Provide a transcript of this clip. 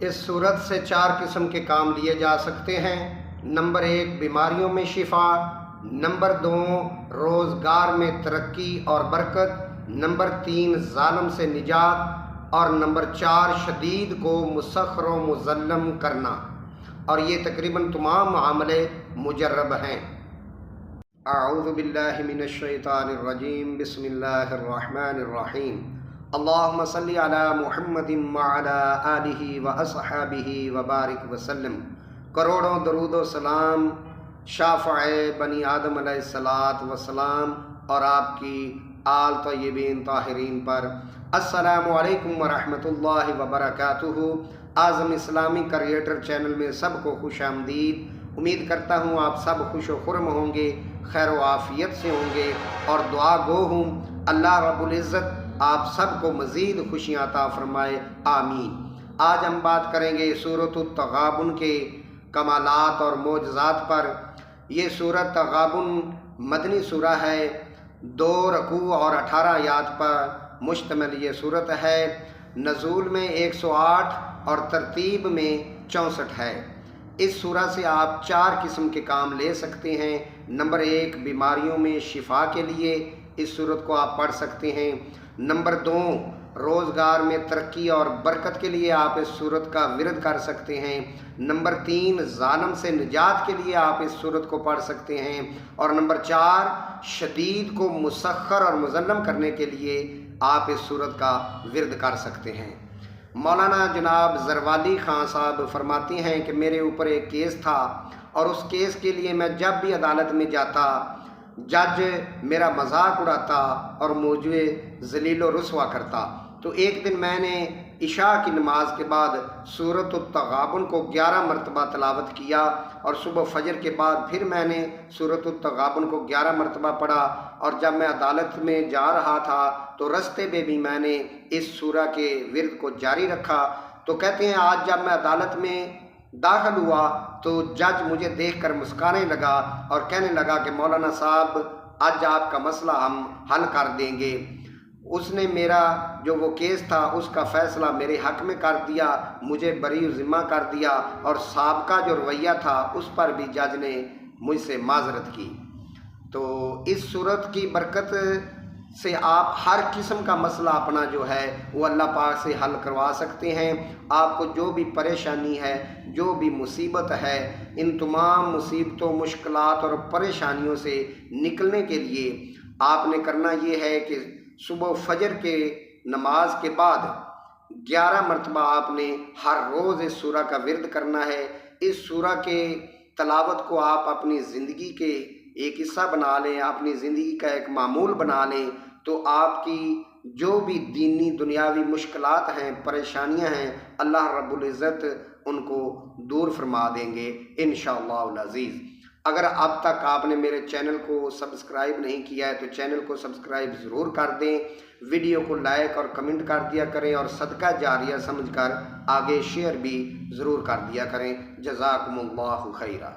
इस सूरत से 4 किस्म के काम लिए जा सकते हैं। नंबर 1 बीमारियों में शिफा, नंबर 2 रोज़गार में तरक्की और बरकत, नंबर 3 ज़ालिम से निजात और नंबर 4 शदीद को मुसख्खर व मुज़ल्लम करना। और ये तकरीबन तमाम मामले मुजर्रब हैं। अऊज़ु बिल्लाहि मिनश शैतानिर रजीम, बिस्मिल्लाहिर रहमानिर रहीम। अल्लाहुम्मा सल्लि अला मुहम्मदिन व अला आलिहि व अस्हाबिहि व बारिक वसल्लम। करोड़ों दरूद व सलाम शाफ़िए बनी आदम अलैहिस्सलात व सलाम और आपकी आल तय्यबीन ताहिरीन पर। अस्सलामु अलैकुम व रहमतुल्लाहि व बरकातुहू। आज़म इस्लामी क्रिएटर चैनल में सबको खुश आमदीद। उम्मीद करता हूँ आप सब खुश व खुर्म होंगे, खैर व आफ़ियत से होंगे और दुआ गो हूँ अल्लाह रब्बुल इज़्ज़त आप सबको मज़ीद खुशियाँ अता फरमाए, आमीन। आज हम बात करेंगे सूरतुत तग़ाबुन के कमालात और मोजज़ात पर। ये सूरत तग़ाबुन मदनी सूरा है, 2 रकू और 18 आयात पर मुश्तमिल ये सूरत है। नज़ूल में 108 और तरतीब में 64 है। इस सूरा से आप 4 किस्म के काम ले सकते हैं। नंबर 1 बीमारियों में शिफा के लिए इस सूरत को आप पढ़ सकते हैं। नंबर 2 रोज़गार में तरक्की और बरकत के लिए आप इस सूरत का विरद कर सकते हैं। नंबर 3 ज़ालिम से निजात के लिए आप इस सूरत को पढ़ सकते हैं। और नंबर 4 शदीद को मुसख्खर और मुज़ल्लम करने के लिए आप इस सूरत का विरद कर सकते हैं। मौलाना जनाब ज़रवाली ख़ान साहब फरमाते हैं कि मेरे ऊपर एक केस था और उस केस के लिए मैं जब भी अदालत में जाता जज मेरा मजाक उड़ाता और मुझे ज़लील व रुस्वा करता। तो एक दिन मैंने इशा की नमाज के बाद सूरतुत तग़ाबुन को 11 मरतबा तलावत किया और सुबह फजर के बाद फिर मैंने सूरतुत तग़ाबुन को 11 मरतबा पढ़ा। और जब मैं अदालत में जा रहा था तो रस्ते में भी मैंने इस सूरा के विरद को जारी रखा। तो कहते हैं आज जब मैं अदालत में दाखिल हुआ तो जज मुझे देखकर मुस्कुराने लगा और कहने लगा कि मौलाना साहब आज आपका मसला हम हल कर देंगे। उसने मेरा जो वो केस था उसका फ़ैसला मेरे हक़ में कर दिया, मुझे बरी ज़िम्मा कर दिया और साबका जो रवैया था उस पर भी जज ने मुझसे माज़रत की। तो इस सूरत की बरकत से आप हर किस्म का मसला अपना जो है वो अल्लाह पाक से हल करवा सकते हैं। आपको जो भी परेशानी है, जो भी मुसीबत है, इन तमाम मुसीबतों, मुश्किलात और परेशानियों से निकलने के लिए आपने करना ये है कि सुबह फजर के नमाज के बाद 11 मरतबा आपने हर रोज़ इस सूरा का विरद करना है। इस सूरा के तलावत को आप अपनी ज़िंदगी के एक हिस्सा बना लें, अपनी ज़िंदगी का एक मामूल बना लें, तो आपकी जो भी दीनी दुनियावी मुश्किलात हैं, परेशानियां हैं, अल्लाह रब्बुल इज़्ज़त उनको दूर फरमा देंगे इंशाअल्लाहुल अज़ीज़। अगर अब तक आपने मेरे चैनल को सब्सक्राइब नहीं किया है तो चैनल को सब्सक्राइब ज़रूर कर दें, वीडियो को लाइक और कमेंट कर दिया करें और सदका जारिया समझकर आगे शेयर भी ज़रूर कर दिया करें। जज़ाकुमुल्लाहु खैरा।